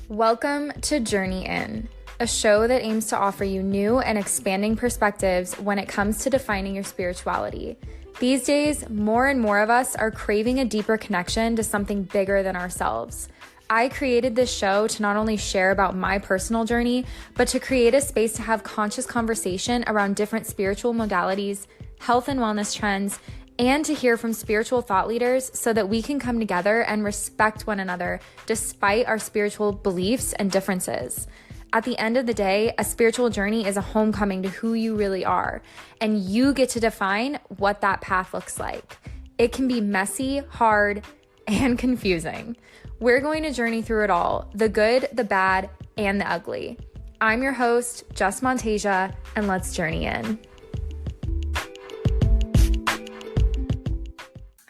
Welcome to Journey In, a show that aims to offer you new and expanding perspectives when it comes to defining your spirituality. These days, more and more of us are craving a deeper connection to something bigger than ourselves. I created this show to not only share about my personal journey, but to create a space to have conscious conversation around different spiritual modalities, health and wellness trends, and to hear from spiritual thought leaders so that we can come together and respect one another despite our spiritual beliefs and differences. At the end of the day, a spiritual journey is a homecoming to who you really are, and you get to define what that path looks like. It can be messy, hard, and confusing. We're going to journey through it all, the good, the bad, and the ugly. I'm your host, Jess, and let's journey in.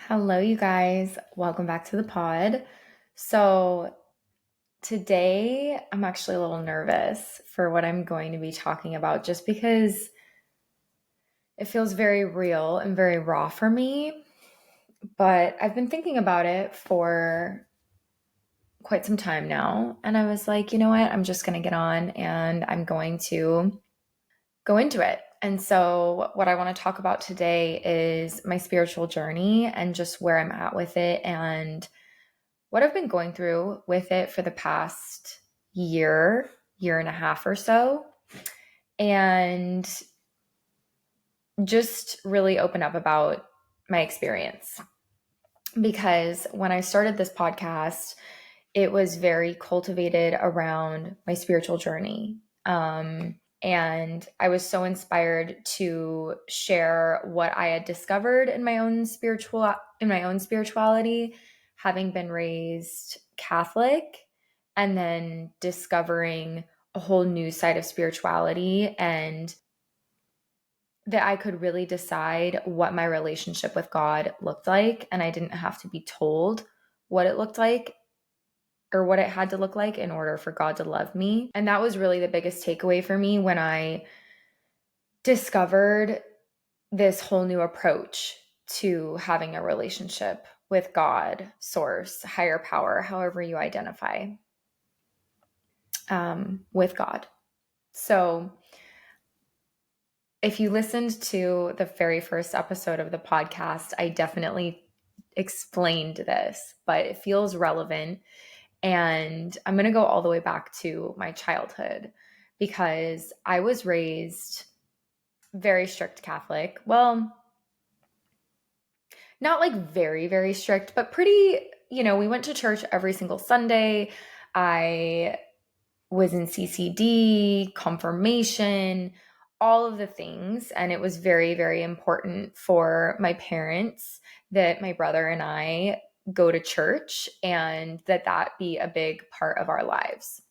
Hello, you guys. Welcome back to the pod. So today I'm actually a little nervous for what I'm going to be talking about just because it feels very real and very raw for me. But I've been thinking about it for quite some time now. And I was like, you know what? I'm just going to get on and I'm going to go into it. And so what I want to talk about today is my spiritual journey and just where I'm at with it and what I've been going through with it for the past year and a half or so. And just really open up about my experience. Because when I started this podcast, it was very cultivated around my spiritual journey. And I was so inspired to share what I had discovered in my own spirituality, having been raised Catholic, and then discovering a whole new side of spirituality, and that I could really decide what my relationship with God looked like, and I didn't have to be told what it looked like or what it had to look like in order for God to love me. And that was really the biggest takeaway for me when I discovered this whole new approach to having a relationship with God, source, higher power, however you identify with God. So if you listened to the very first episode of the podcast, I definitely explained this, but it feels relevant. And I'm going to go all the way back to my childhood because I was raised very strict Catholic. Well, not like very, very strict, but pretty, we went to church every single Sunday. I was in CCD, confirmation, all of the things. And it was very, very important for my parents that my brother and I go to church and that be a big part of our lives.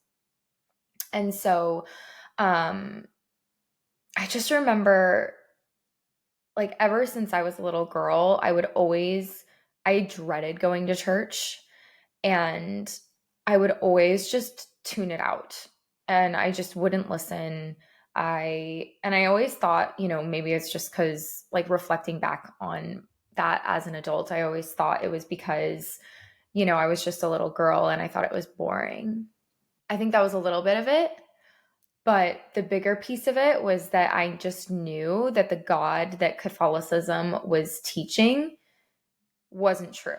And so I just remember, like, ever since I was a little girl, I dreaded going to church, and I would always just tune it out, and I just wouldn't listen. I always thought, maybe it's just because, like, reflecting back on that as an adult, I always thought it was because, I was just a little girl and I thought it was boring. I think that was a little bit of it. But the bigger piece of it was that I just knew that the God that Catholicism was teaching wasn't true.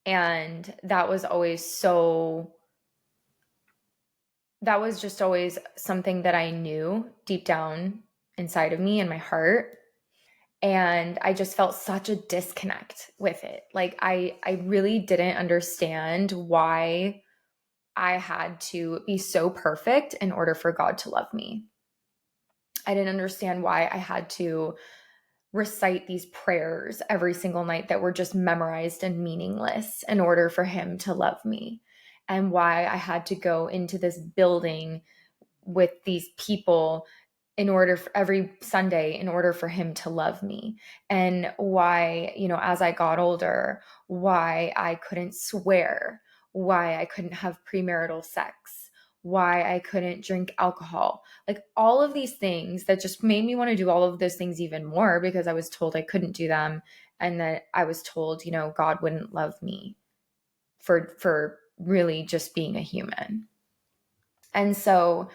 And that was just always something that I knew deep down inside of me in my heart. And I just felt such a disconnect with it. Like I really didn't understand why I had to be so perfect in order for God to love me. I didn't understand why I had to recite these prayers every single night that were just memorized and meaningless in order for him to love me. And why I had to go into this building with these people every Sunday in order for him to love me. And why, as I got older, why I couldn't swear, why I couldn't have premarital sex, why I couldn't drink alcohol, like all of these things that just made me want to do all of those things even more because I was told I couldn't do them. And that I was told, God wouldn't love me for really just being a human. And so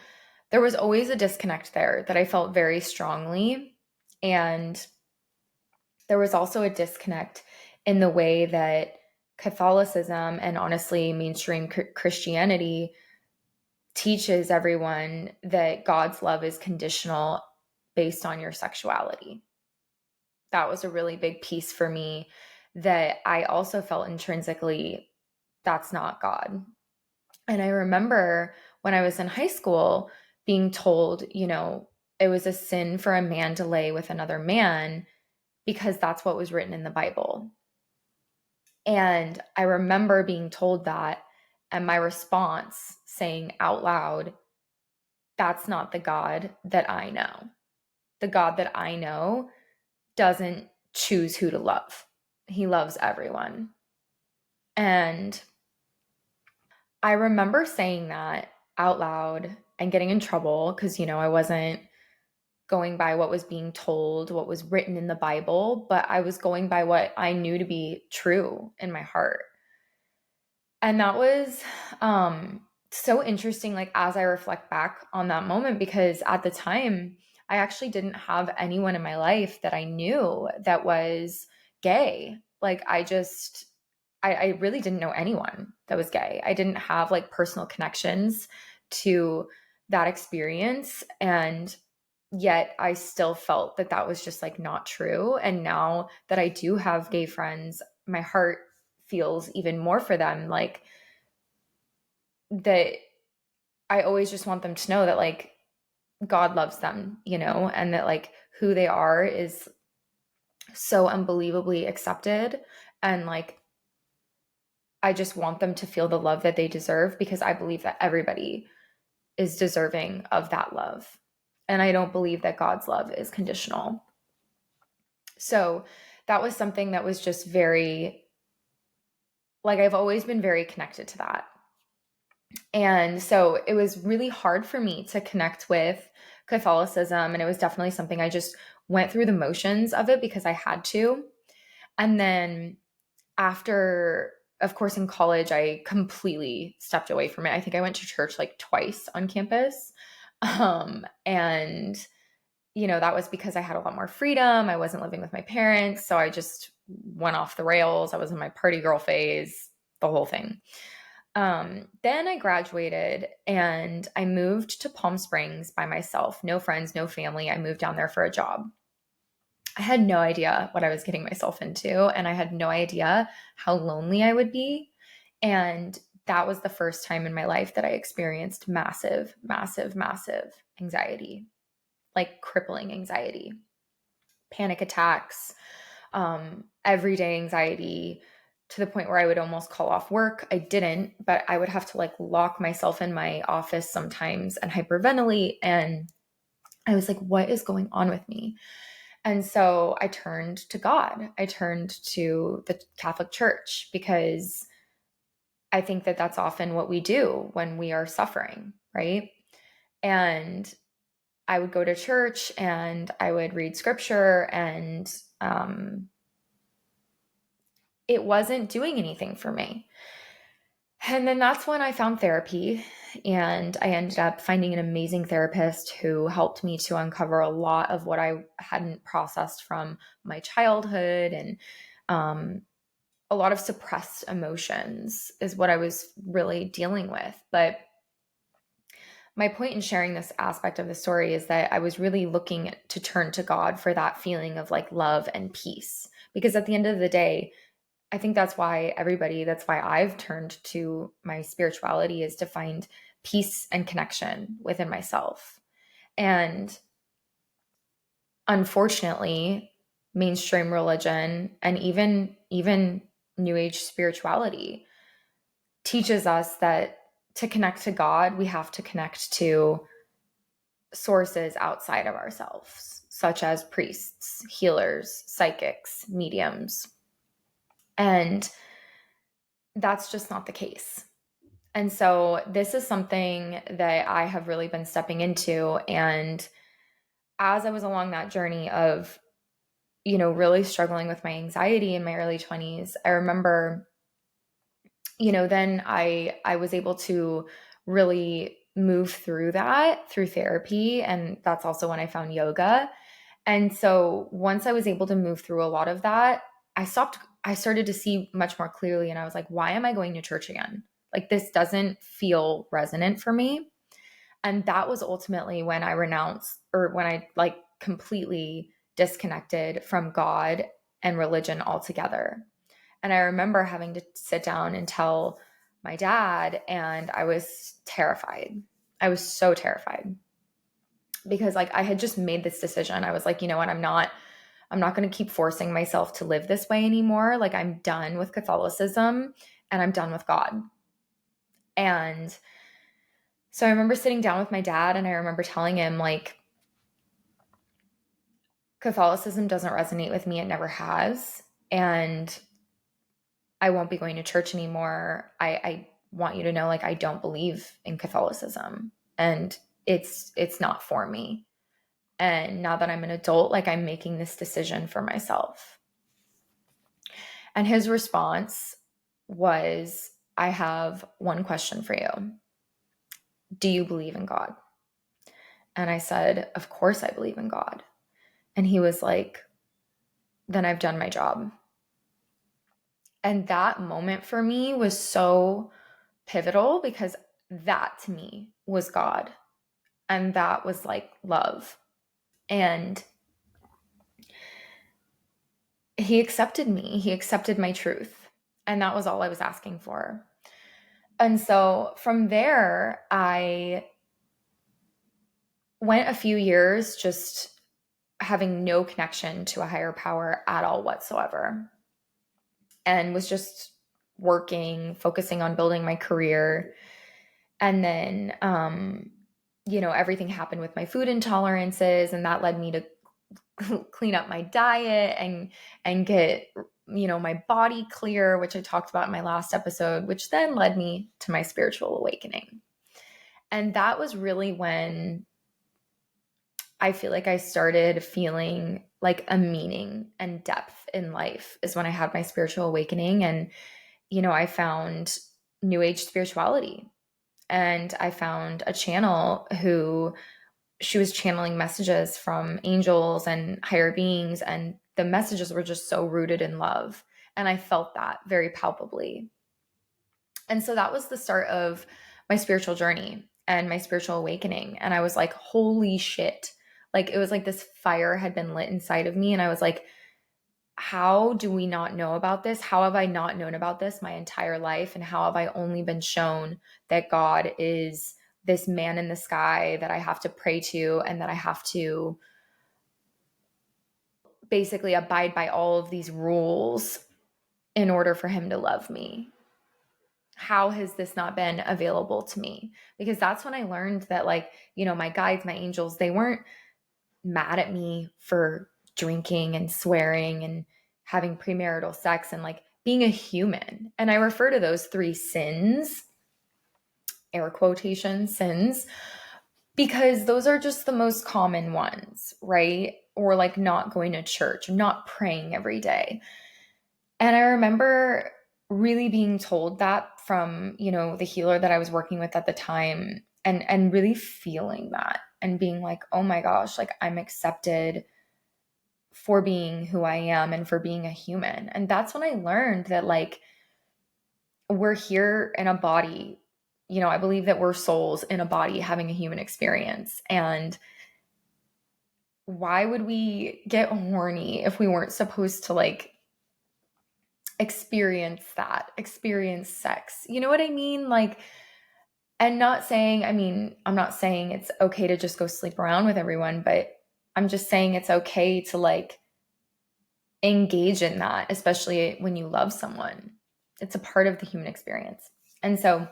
there was always a disconnect there that I felt very strongly. And there was also a disconnect in the way that Catholicism and honestly mainstream Christianity teaches everyone that God's love is conditional based on your sexuality. That was a really big piece for me that I also felt intrinsically that's not God. And I remember when I was in high school being told, it was a sin for a man to lay with another man because that's what was written in the Bible. And I remember being told that and my response saying out loud, that's not the God that I know. The God that I know doesn't choose who to love. He loves everyone. And I remember saying that out loud and getting in trouble because, I wasn't going by what was being told, what was written in the Bible, but I was going by what I knew to be true in my heart. And that was so interesting, like as I reflect back on that moment, because at the time, I actually didn't have anyone in my life that I knew that was gay. Like I really didn't know anyone that was gay. I didn't have like personal connections to that experience. And yet I still felt that that was just like not true. And now that I do have gay friends, my heart feels even more for them. Like that I always just want them to know that like God loves them, and that like who they are is so unbelievably accepted. And like, I just want them to feel the love that they deserve because I believe that everybody is deserving of that love. And I don't believe that God's love is conditional. So that was something that was just very, like, I've always been very connected to that. And so it was really hard for me to connect with Catholicism. And it was definitely something I just went through the motions of it because I had to. And then after, of course, in college, I completely stepped away from it. I think I went to church like twice on campus. And, that was because I had a lot more freedom. I wasn't living with my parents. So I just went off the rails. I was in my party girl phase, the whole thing. Then I graduated and I moved to Palm Springs by myself. No friends, no family. I moved down there for a job. I had no idea what I was getting myself into, and I had no idea how lonely I would be. And that was the first time in my life that I experienced massive, massive, massive anxiety, like crippling anxiety, panic attacks, everyday anxiety, to the point where I would almost call off work. I didn't, but I would have to like lock myself in my office sometimes and hyperventilate. And I was like, what is going on with me? And so I turned to God. I turned to the Catholic Church because I think that that's often what we do when we are suffering, right? And I would go to church and I would read scripture, and it wasn't doing anything for me. And then that's when I found therapy, and I ended up finding an amazing therapist who helped me to uncover a lot of what I hadn't processed from my childhood, and a lot of suppressed emotions is what I was really dealing with. But my point in sharing this aspect of the story is that I was really looking to turn to God for that feeling of like love and peace. Because at the end of the day, I think that's why I've turned to my spirituality, is to find peace and connection within myself. And unfortunately, mainstream religion and even New Age spirituality teaches us that to connect to God, we have to connect to sources outside of ourselves, such as priests, healers, psychics, mediums. And that's just not the case. And so this is something that I have really been stepping into. And as I was along that journey of, really struggling with my anxiety in my early 20s, I remember then I was able to really move through that through therapy. And that's also when I found yoga. And so once I was able to move through a lot of that, I started to see much more clearly. And I was like, why am I going to church again? Like, this doesn't feel resonant for me. And that was ultimately when I renounced, or when I like completely disconnected from God and religion altogether. And I remember having to sit down and tell my dad, and I was terrified. I was so terrified because like I had just made this decision. I was like, you know what, I'm not going to keep forcing myself to live this way anymore. Like, I'm done with Catholicism and I'm done with God. And so I remember sitting down with my dad, and I remember telling him, like, Catholicism doesn't resonate with me. It never has. And I won't be going to church anymore. I want you to know, like, I don't believe in Catholicism, and it's not for me. And now that I'm an adult, like, I'm making this decision for myself. And his response was, I have one question for you. Do you believe in God? And I said, of course I believe in God. And he was like, then I've done my job. And that moment for me was so pivotal, because that to me was God. And that was like love. And he accepted me. He accepted my truth. And that was all I was asking for. And so from there, I went a few years just having no connection to a higher power at all whatsoever, and was just working, focusing on building my career. And then, everything happened with my food intolerances, and that led me to clean up my diet and get, my body clear, which I talked about in my last episode, which then led me to my spiritual awakening. And that was really when I feel like I started feeling like a meaning and depth in life, is when I had my spiritual awakening. And, I found New Age spirituality, and I found a channel who she was channeling messages from angels and higher beings. And the messages were just so rooted in love. And I felt that very palpably. And so that was the start of my spiritual journey and my spiritual awakening. And I was like, holy shit. Like, it was like this fire had been lit inside of me. And I was like, how do we not know about this? How have I not known about this my entire life? And how have I only been shown that God is this man in the sky that I have to pray to, and that I have to basically abide by all of these rules in order for him to love me? How has this not been available to me? Because that's when I learned that, like, my guides, my angels, they weren't mad at me for drinking and swearing and having premarital sex and like being a human. And I refer to those 3 sins, air quotation sins, because those are just the most common ones, right? Or like not going to church, not praying every day. And I remember really being told that from, the healer that I was working with at the time, and really feeling that and being like, oh my gosh, like, I'm accepted for being who I am and for being a human. And that's when I learned that, like, we're here in a body. I believe that we're souls in a body having a human experience. And why would we get horny if we weren't supposed to, like, experience sex? You know what I mean? Like, and I'm not saying it's okay to just go sleep around with everyone, but I'm just saying it's okay to, like, engage in that, especially when you love someone. It's a part of the human experience. And so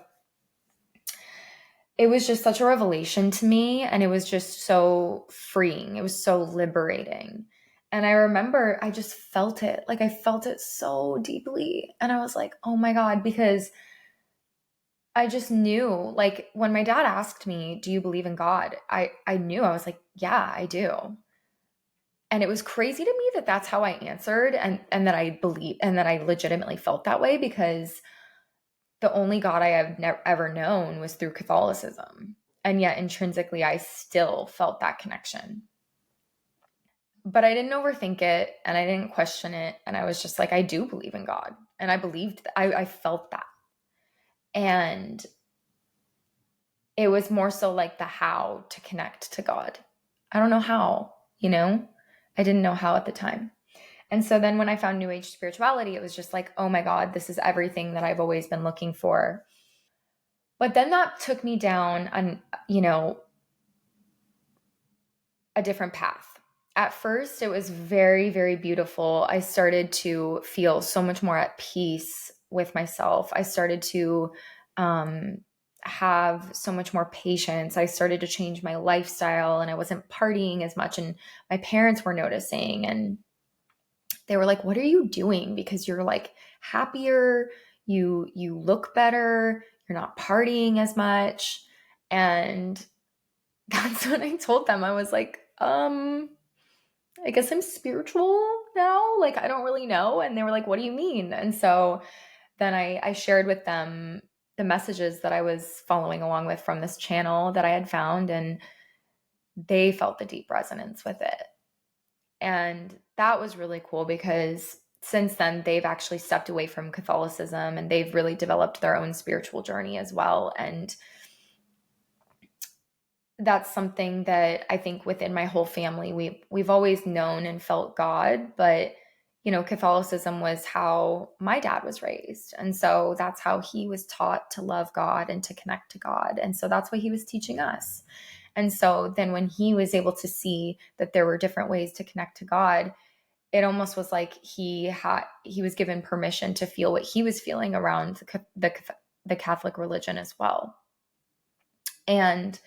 it was just such a revelation to me, and it was just so freeing. It was so liberating. And I remember I just felt it. Like, I felt it so deeply. And I was like, oh my God, because I just knew, like, when my dad asked me, do you believe in God? I knew. I was like, yeah, I do. And it was crazy to me that that's how I answered, and that I believe, and that I legitimately felt that way, because the only God I have ever known was through Catholicism. And yet intrinsically, I still felt that connection. But I didn't overthink it and I didn't question it. And I was just like, I do believe in God. And I believed that. I felt that. And it was more so like the how to connect to God. I don't know how, I didn't know how at the time. And so then when I found New Age spirituality, it was just like, oh my God, this is everything that I've always been looking for. But then that took me down on, a different path. At first, it was very, very beautiful. I started to feel so much more at peace with myself. I started to have so much more patience. I started to change my lifestyle and I wasn't partying as much. And my parents were noticing and they were like, what are you doing? Because you're like happier, you look better, you're not partying as much. And that's when I told them. I was like, I guess I'm spiritual now. Like, I don't really know. And they were like, what do you mean? And so then I shared with them the messages that I was following along with from this channel that I had found, and they felt the deep resonance with it. And that was really cool because since then, they've actually stepped away from Catholicism and they've really developed their own spiritual journey as well. And that's something that I think within my whole family, we've always known and felt God, but Catholicism was how my dad was raised. And so that's how he was taught to love God and to connect to God. And so that's what he was teaching us. And so then when he was able to see that there were different ways to connect to God, it almost was like he was given permission to feel what he was feeling around the Catholic religion as well. And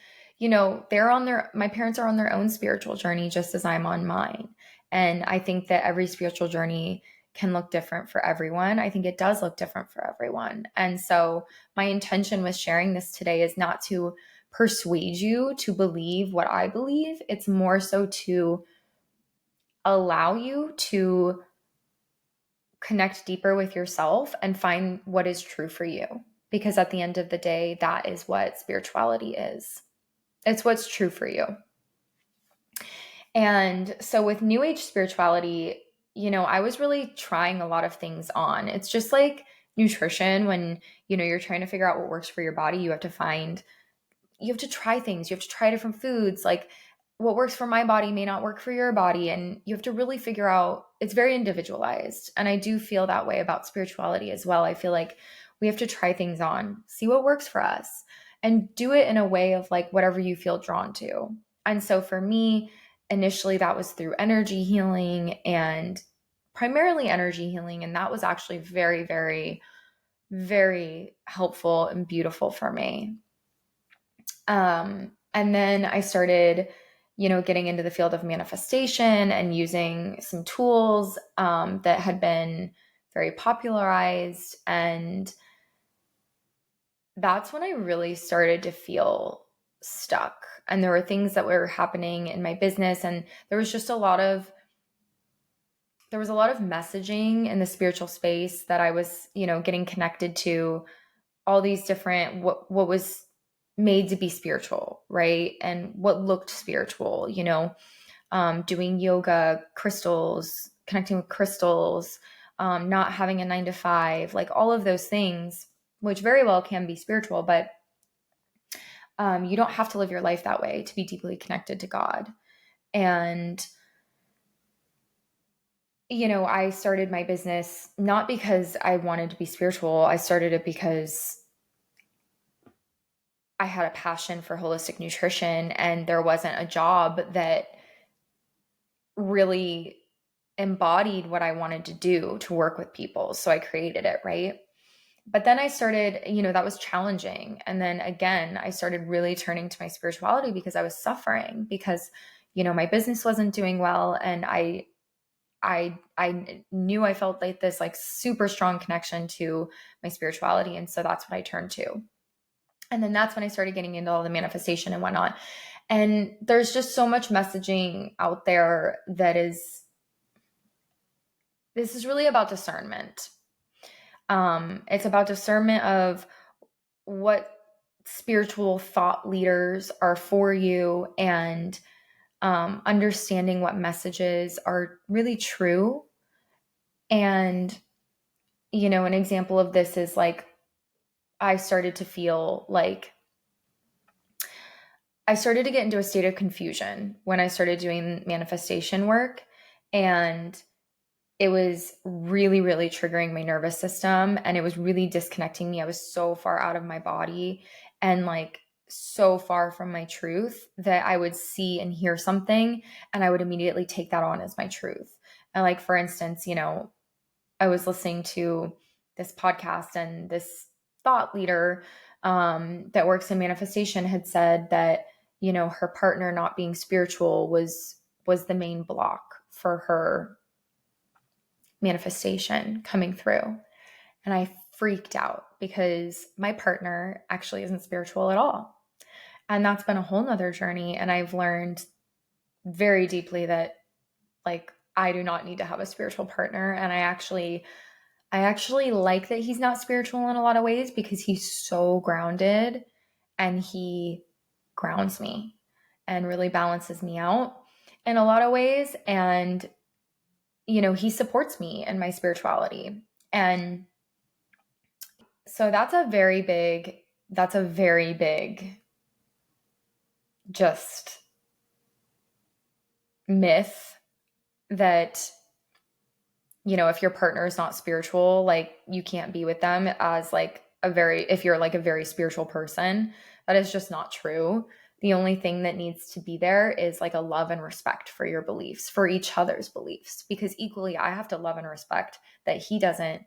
my parents are on their own spiritual journey just as I'm on mine. And I think that every spiritual journey can look different for everyone. I think it does look different for everyone. And so my intention with sharing this today is not to persuade you to believe what I believe. It's more so to allow you to connect deeper with yourself and find what is true for you. Because at the end of the day, that is what spirituality is. It's what's true for you. And so with New Age spirituality, I was really trying a lot of things on. It's just like nutrition. When, you're trying to figure out what works for your body, you have to try things. You have to try different foods. Like what works for my body may not work for your body. And you have to really figure out, it's very individualized. And I do feel that way about spirituality as well. I feel like we have to try things on, see what works for us, and do it in a way of like whatever you feel drawn to. And so for me, initially that was through energy healing and primarily energy healing. And that was actually very, very, very helpful and beautiful for me. And then I started, getting into the field of manifestation and using some tools that had been very popularized. And that's when I really started to feel stuck. And there were things that were happening in my business. And there was just a lot of messaging in the spiritual space that I was, getting connected to all these different, what was made to be spiritual, right? And what looked spiritual, doing yoga, crystals, connecting with crystals, not having a 9 to 5, like all of those things, which very well can be spiritual, but you don't have to live your life that way to be deeply connected to God. And, I started my business not because I wanted to be spiritual. I started it because I had a passion for holistic nutrition, and there wasn't a job that really embodied what I wanted to do to work with people. So I created it, right? But then I started, that was challenging. And then again, I started really turning to my spirituality because I was suffering because, my business wasn't doing well. And I knew I felt like this like super strong connection to my spirituality. And so that's what I turned to. And then that's when I started getting into all the manifestation and whatnot. And there's just so much messaging out there this is really about discernment. It's about discernment of what spiritual thought leaders are for you, and understanding what messages are really true. And, an example of this is like, I started to feel like I started to get into a state of confusion when I started doing manifestation work. And it was really, really triggering my nervous system, and it was really disconnecting me. I was so far out of my body and like so far from my truth that I would see and hear something and I would immediately take that on as my truth. And like, for instance, I was listening to this podcast, and this thought leader that works in manifestation had said that, her partner not being spiritual was the main block for her manifestation coming through. And I freaked out because my partner actually isn't spiritual at all. And that's been a whole nother journey. And I've learned very deeply that like, I do not need to have a spiritual partner. And I actually like that he's not spiritual in a lot of ways, because he's so grounded and he grounds me and really balances me out in a lot of ways. And, he supports me in my spirituality. And so that's a very big just myth that, if your partner is not spiritual, like you can't be with them as like if you're like a very spiritual person. That is just not true. The only thing that needs to be there is like a love and respect for your beliefs, for each other's beliefs, because equally I have to love and respect that he doesn't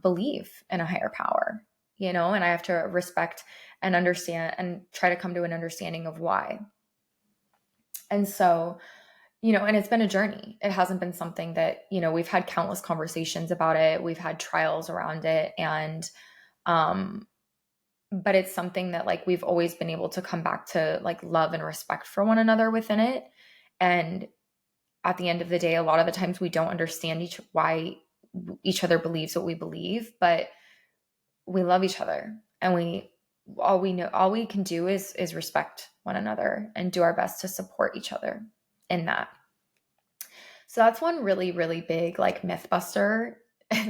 believe in a higher power, and I have to respect and understand and try to come to an understanding of why. And so, and it's been a journey. It hasn't been something that, we've had countless conversations about it. We've had trials around it. And, but it's something that like we've always been able to come back to like love and respect for one another within it. And at the end of the day, a lot of the times we don't understand why each other believes what we believe, but we love each other, and all we can do is respect one another and do our best to support each other in that. So that's one really, really big like myth buster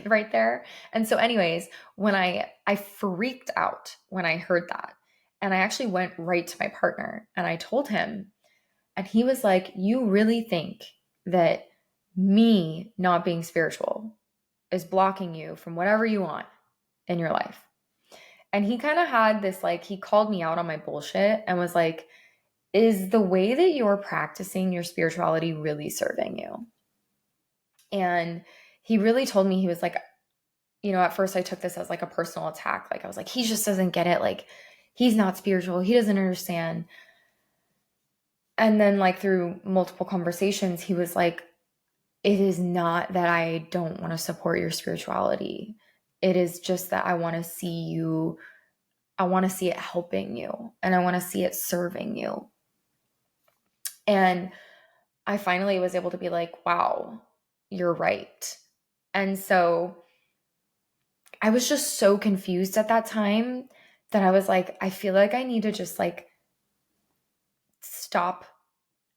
right there. And so anyways, when I freaked out when I heard that, and I actually went right to my partner and I told him, and he was like, "You really think that me not being spiritual is blocking you from whatever you want in your life?" And he kind of had this, like, he called me out on my bullshit and was like, "Is the way that you're practicing your spirituality really serving you?" And he really told me, he was like, at first I took this as like a personal attack. Like I was like, he just doesn't get it. Like he's not spiritual. He doesn't understand. And then like through multiple conversations, he was like, "It is not that I don't want to support your spirituality. It is just that I want to see you. I want to see it helping you, and I want to see it serving you." And I finally was able to be like, "Wow, you're right." And so I was just so confused at that time that I was like, I feel like I need to just like stop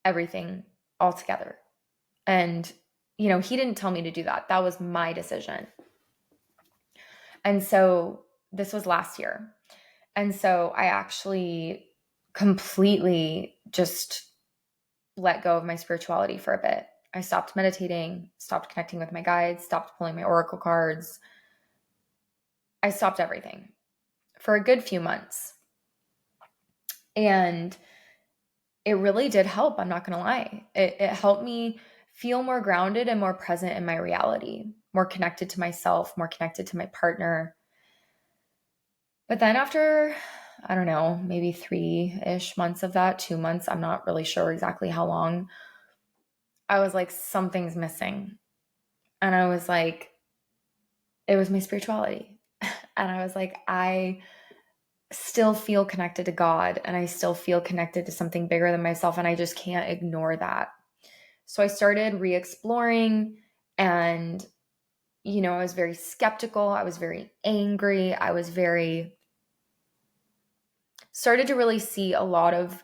everything altogether. And, he didn't tell me to do that. That was my decision. And so this was last year. And so I actually completely just let go of my spirituality for a bit. I stopped meditating, stopped connecting with my guides, stopped pulling my oracle cards. I stopped everything for a good few months. And it really did help. I'm not going to lie. It helped me feel more grounded and more present in my reality, more connected to myself, more connected to my partner. But then after, I don't know, maybe 3-ish months of that, 2 months, I'm not really sure exactly how long, I was like, something's missing. And I was like, it was my spirituality. And I was like, I still feel connected to God, and I still feel connected to something bigger than myself, and I just can't ignore that. So I started re-exploring, and I was very skeptical. I was very angry. Started to really see a lot of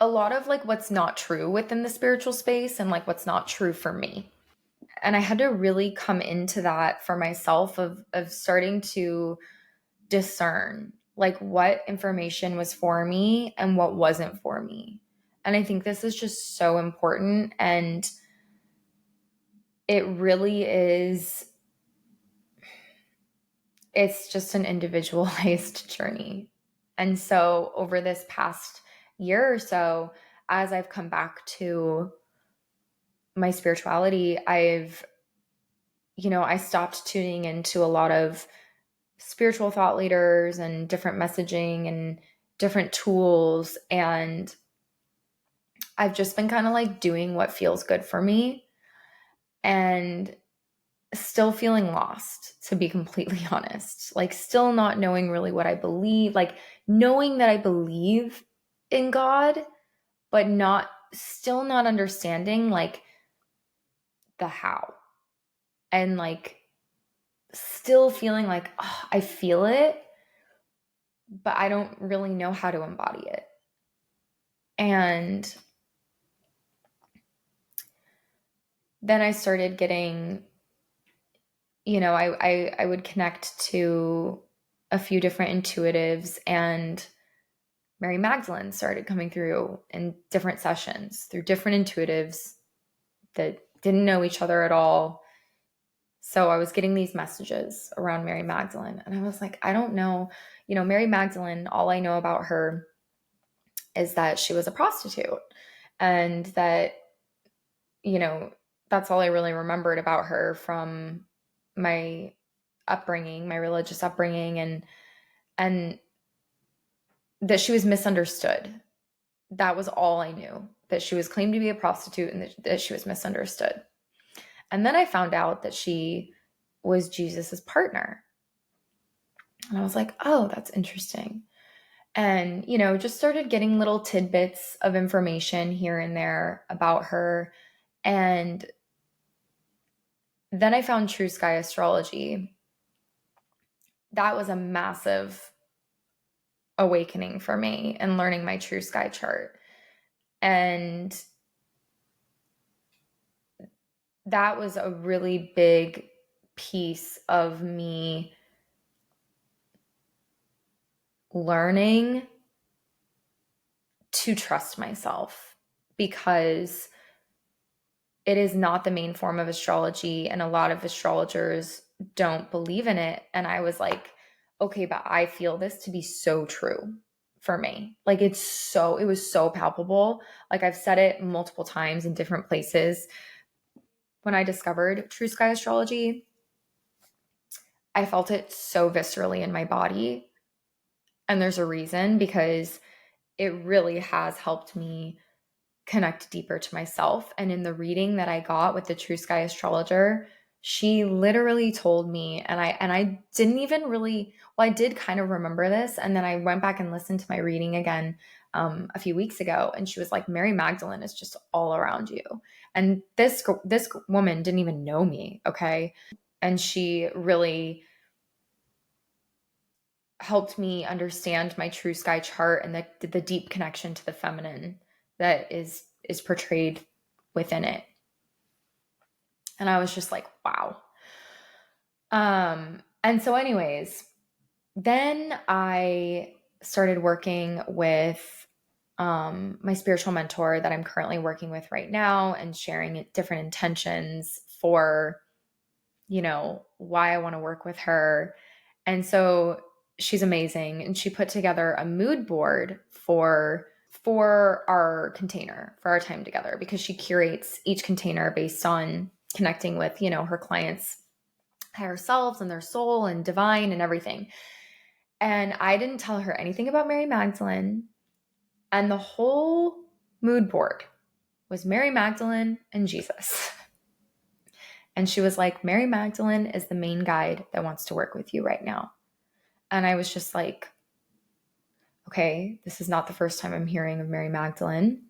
like what's not true within the spiritual space and like what's not true for me. And I had to really come into that for myself of starting to discern like what information was for me and what wasn't for me. And I think this is just so important, and it really is, it's just an individualized journey. And so over this past year or so, as I've come back to my spirituality, I stopped tuning into a lot of spiritual thought leaders and different messaging and different tools. And I've just been kind of like doing what feels good for me, and still feeling lost, to be completely honest. Like, still not knowing really what I believe, like knowing that I believe in God, but still not understanding like the how. And like still feeling like, oh, I feel it, but I don't really know how to embody it. And then I started getting, I would connect to a few different intuitives, and Mary Magdalene started coming through in different sessions through different intuitives that didn't know each other at all. So I was getting these messages around Mary Magdalene, and I was like, I don't know. Mary Magdalene, all I know about her is that she was a prostitute, and that, that's all I really remembered about her from my upbringing, my religious upbringing, and that she was misunderstood. That was all I knew, that she was claimed to be a prostitute and that she was misunderstood. And then I found out that she was Jesus's partner. And I was like, oh, that's interesting. And, just started getting little tidbits of information here and there about her. And then I found True Sky Astrology. That was a massive awakening for me, and learning my True Sky chart. And that was a really big piece of me learning to trust myself, because it is not the main form of astrology, and a lot of astrologers don't believe in it. And I was like, okay, but I feel this to be so true for me. Like, it was so palpable. Like, I've said it multiple times in different places. When I discovered True Sky Astrology, I felt it so viscerally in my body. And there's a reason, because it really has helped me connect deeper to myself. And in the reading that I got with the True Sky astrologer, she literally told me, and I didn't even really, well, I did kind of remember this. And then I went back and listened to my reading again a few weeks ago. And she was like, Mary Magdalene is just all around you. And this woman didn't even know me. Okay. And she really helped me understand my True Sky chart and the deep connection to the feminine that is portrayed within it. And I was just like, wow. And so anyways, then I started working with my spiritual mentor that I'm currently working with right now, and sharing different intentions for, why I want to work with her. And so she's amazing. And she put together a mood board for our container, for our time together, because she curates each container based on connecting with, her clients' higher selves and their soul and divine and everything. And I didn't tell her anything about Mary Magdalene. And the whole mood board was Mary Magdalene and Jesus. And she was like, Mary Magdalene is the main guide that wants to work with you right now. And I was just like, okay, this is not the first time I'm hearing of Mary Magdalene.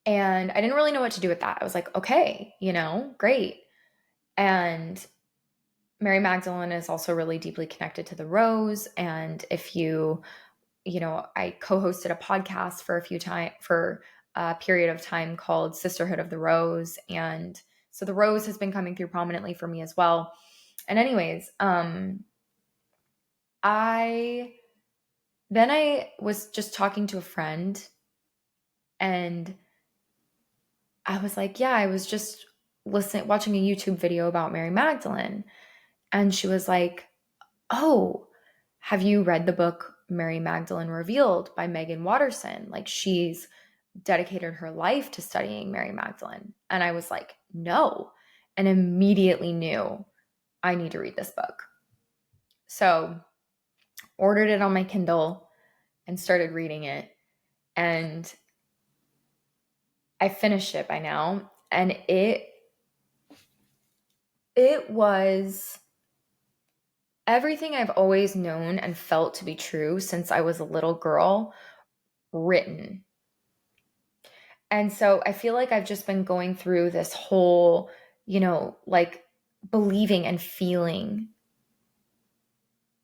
And I didn't really know what to do with that. I was like, okay, great. And Mary Magdalene is also really deeply connected to the rose. And if I co-hosted a podcast for a period of time called Sisterhood of the Rose. And so the rose has been coming through prominently for me as well. And anyways, I was just talking to a friend, and I was like, yeah, I was just watching a YouTube video about Mary Magdalene. And she was like, oh, have you read the book Mary Magdalene Revealed by Meggan Watterson? Like, she's dedicated her life to studying Mary Magdalene. And I was like, no, and immediately knew I need to read this book. So ordered it on my Kindle and started reading it. And I finished it by now. And it was everything I've always known and felt to be true since I was a little girl written. And so I feel like I've just been going through this whole, like believing and feeling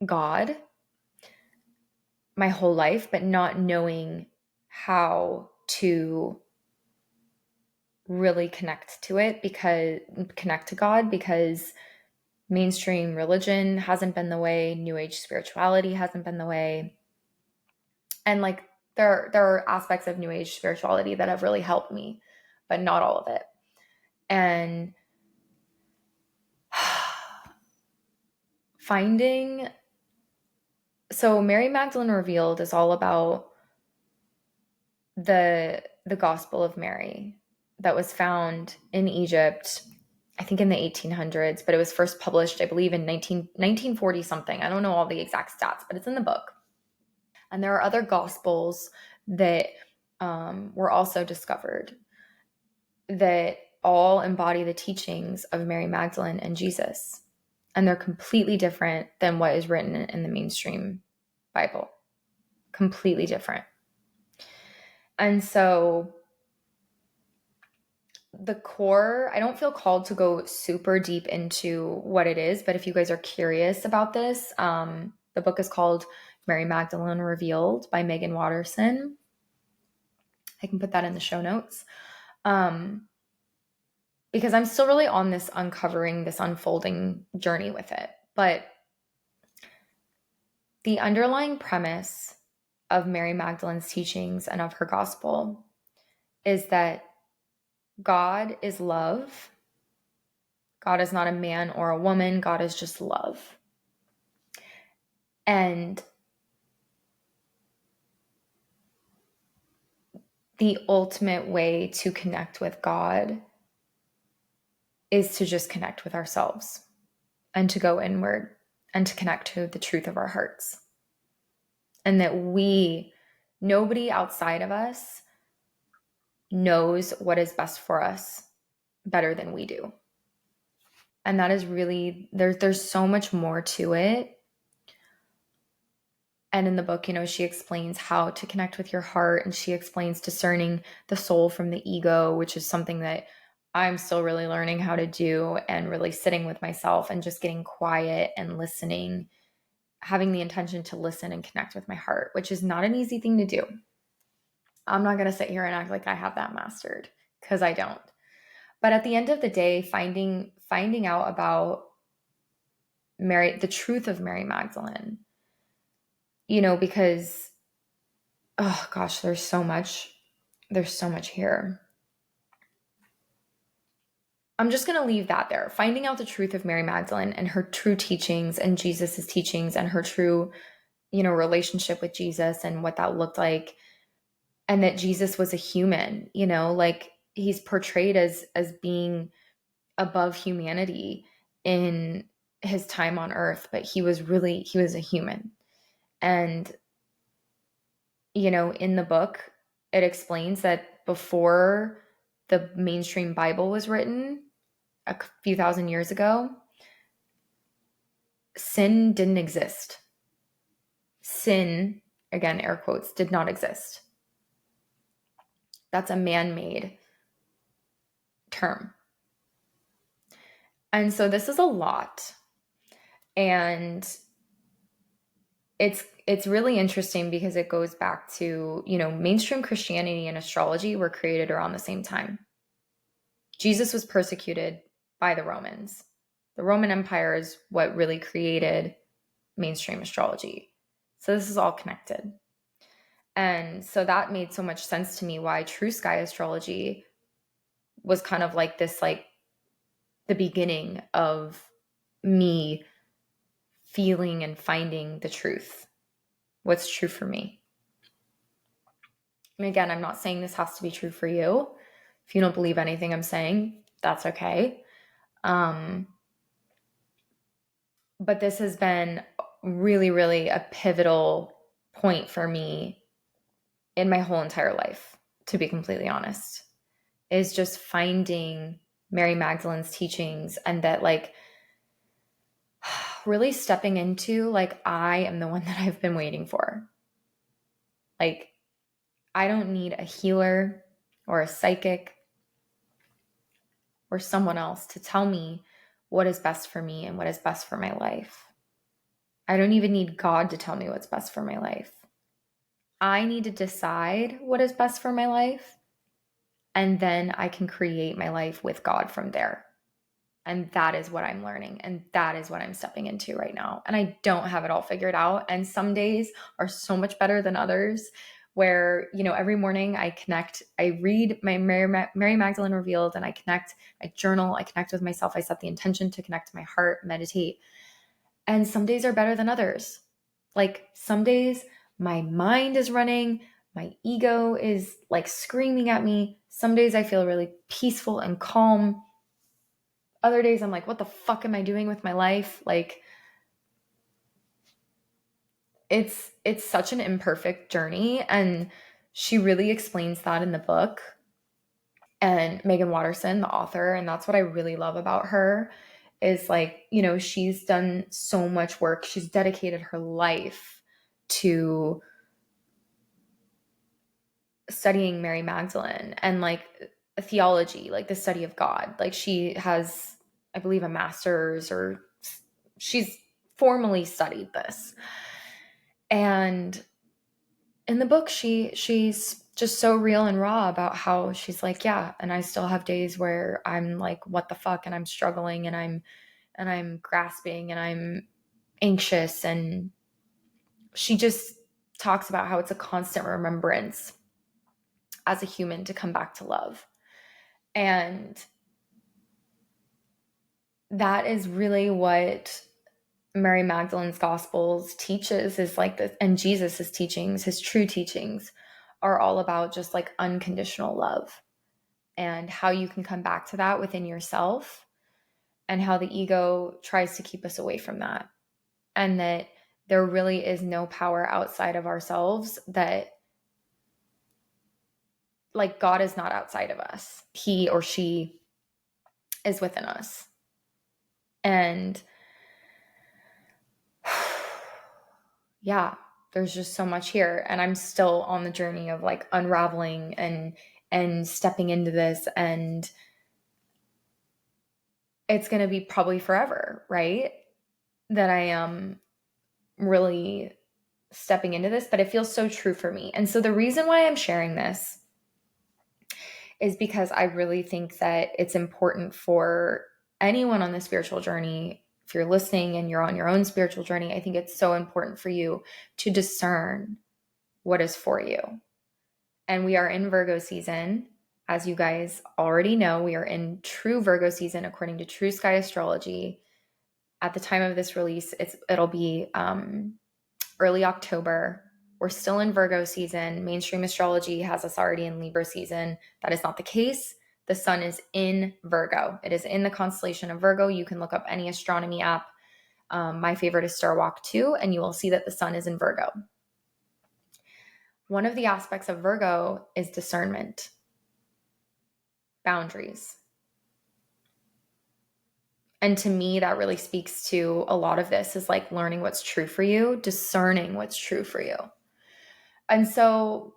God my whole life, but not knowing how to really connect to God, because mainstream religion hasn't been the way, New Age spirituality hasn't been the way. And like there are aspects of New Age spirituality that have really helped me, but not all of it. And so Mary Magdalene Revealed is all about the Gospel of Mary that was found in Egypt, I think in the 1800s, but it was first published, I believe, in 1940 something. I don't know all the exact stats, but it's in the book. And there are other Gospels that were also discovered that all embody the teachings of Mary Magdalene and Jesus. And they're completely different than what is written in the mainstream Bible. Completely different. And so the core, I don't feel called to go super deep into what it is, but if you guys are curious about this, the book is called Mary Magdalene Revealed by Meggan Watterson. I can put that in the show notes. Because I'm still really on this uncovering, this unfolding journey with it. But the underlying premise of Mary Magdalene's teachings and of her gospel is that God is love. God is not a man or a woman. God is just love. And the ultimate way to connect with God is to just connect with ourselves and to go inward and to connect to the truth of our hearts. And that nobody outside of us knows what is best for us better than we do. And that is really, there's so much more to it. And in the book, she explains how to connect with your heart, and she explains discerning the soul from the ego, which is something that I'm still really learning how to do, and really sitting with myself and just getting quiet and listening, having the intention to listen and connect with my heart, which is not an easy thing to do. I'm not going to sit here and act like I have that mastered, because I don't. But at the end of the day, finding out about the truth of Mary Magdalene, because, oh gosh, there's so much here. I'm just going to leave that there. Finding out the truth of Mary Magdalene and her true teachings and Jesus's teachings and her true, relationship with Jesus and what that looked like. And that Jesus was a human, like he's portrayed as being above humanity in his time on earth, but he was a human. And, in the book, it explains that before the mainstream Bible was written a few thousand years ago, sin didn't exist. Sin, again, air quotes, did not exist. That's a man-made term. And so this is a lot. And it's really interesting because it goes back to, mainstream Christianity and astrology were created around the same time. Jesus was persecuted by the Romans. The Roman Empire is what really created mainstream astrology. So this is all connected. And so that made so much sense to me why true sky astrology was kind of like this, like the beginning of me feeling and finding the truth. What's true for me. And again, I'm not saying this has to be true for you. If you don't believe anything I'm saying, that's okay. But this has been really, really a pivotal point for me in my whole entire life, to be completely honest, is just finding Mary Magdalene's teachings and that, like, really stepping into, like, I am the one that I've been waiting for. Like, I don't need a healer or a psychic or someone else to tell me what is best for me and what is best for my life. I don't even need God to tell me what's best for my life. I need to decide what is best for my life, and then I can create my life with God from there. And that is what I'm learning, and that is what I'm stepping into right now. And I don't have it all figured out, and some days are so much better than others, where, every morning I connect, I read my Mary Magdalene Revealed, and I connect, I journal, I connect with myself, I set the intention to connect to my heart, meditate. And some days are better than others. Like, some days my mind is running, my ego is like screaming at me. Some days I feel really peaceful and calm. Other days I'm like, what the fuck am I doing with my life? Like, it's such an imperfect journey. And she really explains that in the book. And Meggan Watterson, the author, and that's what I really love about her, is like, she's done so much work. She's dedicated her life to studying Mary Magdalene and like theology, like the study of God. Like, she has, I believe, a master's, or she's formally studied this. And in the book, she's just so real and raw about how she's like, yeah, and I still have days where I'm like, what the fuck, and I'm struggling, and I'm grasping, and I'm anxious. And she just talks about how it's a constant remembrance as a human to come back to love. And that is really what Mary Magdalene's Gospels teaches, is like this, and Jesus's teachings, his true teachings, are all about just like unconditional love, and how you can come back to that within yourself, and how the ego tries to keep us away from that. And that there really is no power outside of ourselves, that like God is not outside of us. He or she is within us. And yeah, there's just so much here. And I'm still on the journey of like unraveling and stepping into this. And it's going to be probably forever, right? That I am really stepping into this, but it feels so true for me. And so the reason why I'm sharing this is because I really think that it's important for anyone on the spiritual journey. If you're listening and you're on your own spiritual journey, I think it's so important for you to discern what is for you. And we are in Virgo season. As you guys already know, we are in true Virgo season according to True Sky Astrology. At the time of this release, it'll be early October. We're still in Virgo season. Mainstream astrology has us already in Libra season. That is not the case. The sun is in Virgo. It is in the constellation of Virgo. You can look up any astronomy app. My favorite is Star Walk 2, and you will see that the sun is in Virgo. One of the aspects of Virgo is discernment, boundaries. And to me, that really speaks to a lot of this, is like learning what's true for you, discerning what's true for you. And so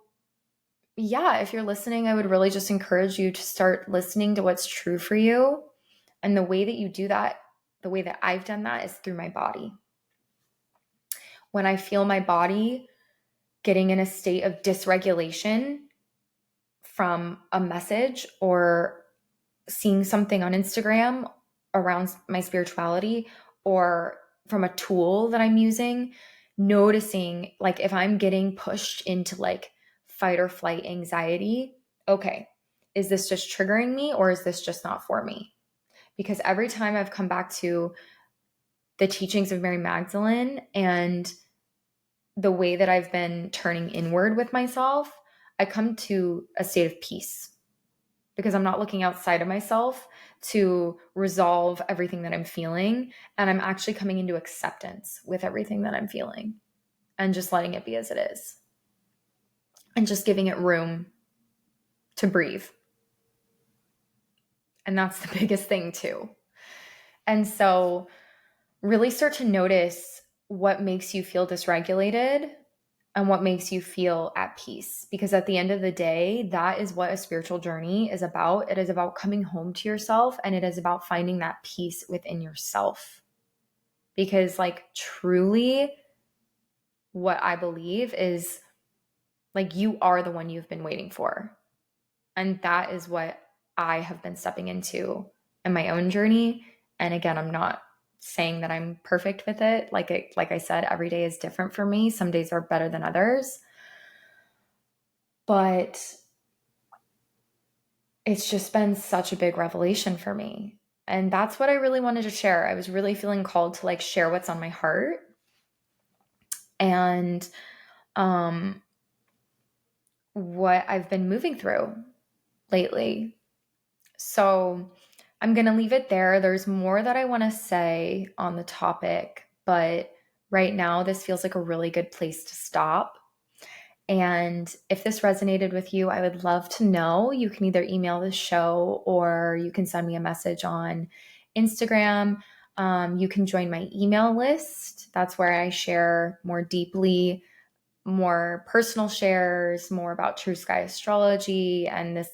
yeah, if you're listening, I would really just encourage you to start listening to what's true for you. And the way that you do that, the way that I've done that is through my body. When I feel my body getting in a state of dysregulation from a message or seeing something on Instagram around my spirituality or from a tool that I'm using, noticing like if I'm getting pushed into like fight or flight anxiety, okay, is this just triggering me or is this just not for me? Because every time I've come back to the teachings of Mary Magdalene and the way that I've been turning inward with myself, I come to a state of peace because I'm not looking outside of myself to resolve everything that I'm feeling. And I'm actually coming into acceptance with everything that I'm feeling and just letting it be as it is and just giving it room to breathe. And that's the biggest thing too. And so really start to notice what makes you feel dysregulated and what makes you feel at peace. Because at the end of the day, that is what a spiritual journey is about. It is about coming home to yourself and it is about finding that peace within yourself. Because, like, truly, what I believe is like you are the one you've been waiting for. And that is what I have been stepping into in my own journey. And again, I'm not saying that I'm perfect with it. Like I said, every day is different for me. Some days are better than others. But it's just been such a big revelation for me. And that's what I really wanted to share. I was really feeling called to like share what's on my heart and what I've been moving through lately. So I'm going to leave it there. There's more that I want to say on the topic, but right now this feels like a really good place to stop. And if this resonated with you, I would love to know. You can either email the show or you can send me a message on Instagram. You can join my email list. That's where I share more deeply, more personal shares, more about True Sky astrology. And this,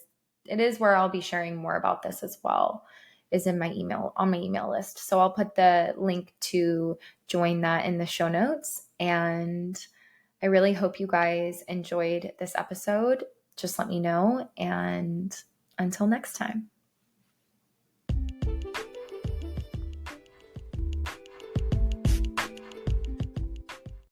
it is where I'll be sharing more about this as well, is in my email, on my email list. So I'll put the link to join that in the show notes. And I really hope you guys enjoyed this episode. Just let me know. And until next time.